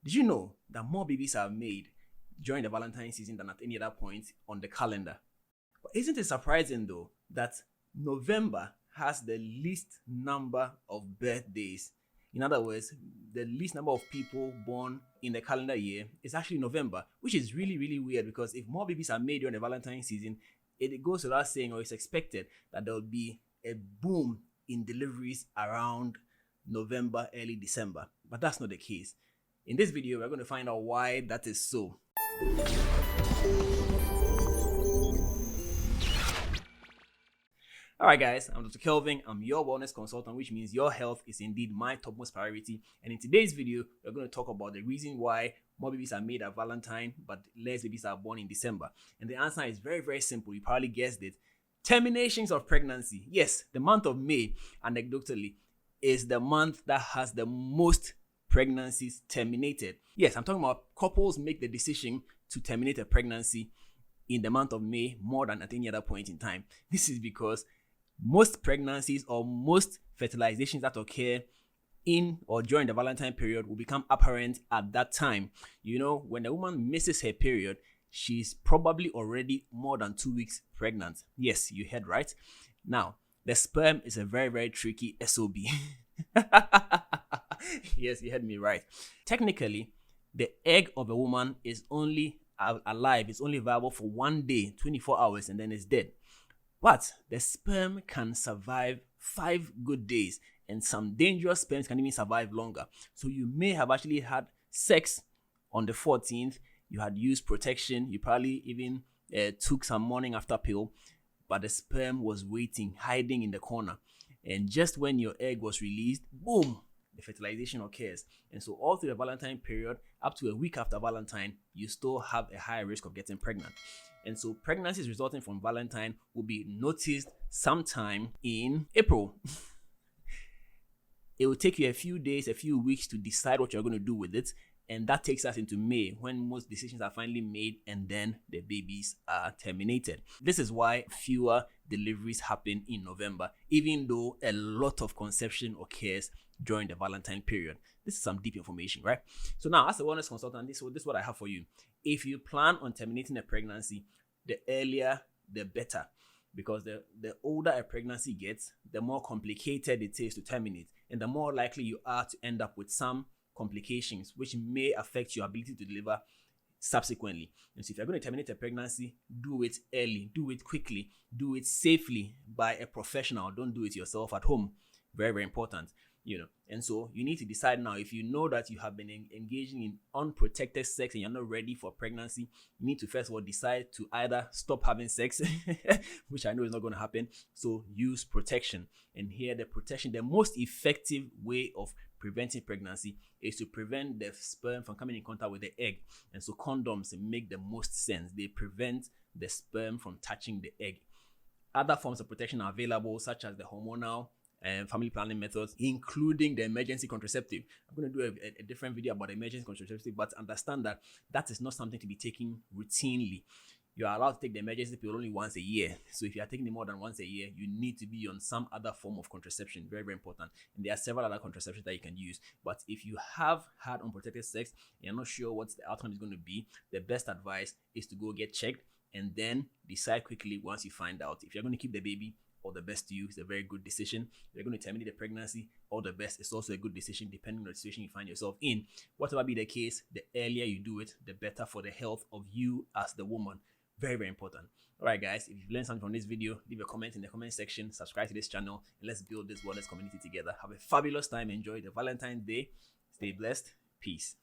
Did you know that more babies are made during the Valentine season than at any other point on the calendar? But isn't it surprising though that November has the least number of birthdays? In other words, the least number of people born in the calendar year is actually November, which is really, really weird because if more babies are made during the Valentine season, it goes without saying, or it's expected that there will be a boom in deliveries around November, early December. But that's not the case. In this video, we're going to find out why that is so. Alright guys, I'm Dr. Kelvin. I'm your wellness consultant, which means your health is indeed my topmost priority. And in today's video, we're going to talk about the reason why more babies are made at Valentine, but less babies are born in December. And the answer is very, very simple. You probably guessed it. Terminations of pregnancy. Yes, the month of May, anecdotally, is the month that has the most pregnancies terminated. Yes, I'm talking about couples make the decision to terminate a pregnancy in the month of May more than at any other point in time. This is because most pregnancies or most fertilizations that occur in or during the Valentine period will become apparent at that time. You know, when a woman misses her period, she's probably already more than 2 weeks pregnant. Yes, you heard right. Now, the sperm is a very, very tricky SOB. Yes, you heard me right. Technically, the egg of a woman is only alive, it's only viable for 1 day, 24 hours, and then it's dead. But the sperm can survive 5 good days, and some dangerous sperms can even survive longer. So you may have actually had sex on the 14th, you had used protection, you probably even took some morning after pill, but the sperm was waiting, hiding in the corner. And just when your egg was released, boom, the fertilization occurs. And so all through the Valentine period, up to a week after Valentine, you still have a higher risk of getting pregnant. And so pregnancies resulting from Valentine will be noticed sometime in April. It will take you a few days, a few weeks to decide what you're going to do with it. And that takes us into May, when most decisions are finally made and then the babies are terminated. This is why fewer deliveries happen in November, even though a lot of conception occurs during the Valentine period. This is some deep information, right? So now, as a wellness consultant, this is what I have for you. If you plan on terminating a pregnancy, the earlier, the better. Because the older a pregnancy gets, the more complicated it is to terminate. And the more likely you are to end up with some complications, which may affect your ability to deliver subsequently. And so if you're going to terminate a pregnancy, do it early, do it quickly, do it safely by a professional. Don't do it yourself at home. Very, very important. And so you need to decide now. If you know that you have been engaging in unprotected sex and you're not ready for pregnancy, you need to first of all decide to either stop having sex, which I know is not going to happen. So use protection. And here the most effective way of preventing pregnancy is to prevent the sperm from coming in contact with the egg. And so condoms make the most sense. They prevent the sperm from touching the egg. Other forms of protection are available, such as the hormonal and family planning methods, including the emergency contraceptive. I'm going to do a different video about the emergency contraceptive, but understand that that is not something to be taken routinely. You are allowed to take the emergency pill only once a year. So if you are taking it more than once a year, you need to be on some other form of contraception. Very, very important. And there are several other contraceptions that you can use. But if you have had unprotected sex and you're not sure what the outcome is going to be, the best advice is to go get checked and then decide quickly once you find out. If you're going to keep the baby, all the best to you. It's a very good decision. If you're going to terminate the pregnancy, all the best. It's also a good decision depending on the situation you find yourself in. Whatever be the case, the earlier you do it, the better for the health of you as the woman. Very, very important. All right, guys, if you've learned something from this video, leave a comment in the comment section, subscribe to this channel, and let's build this wellness community together. Have a fabulous time. Enjoy the Valentine's Day. Stay blessed. Peace.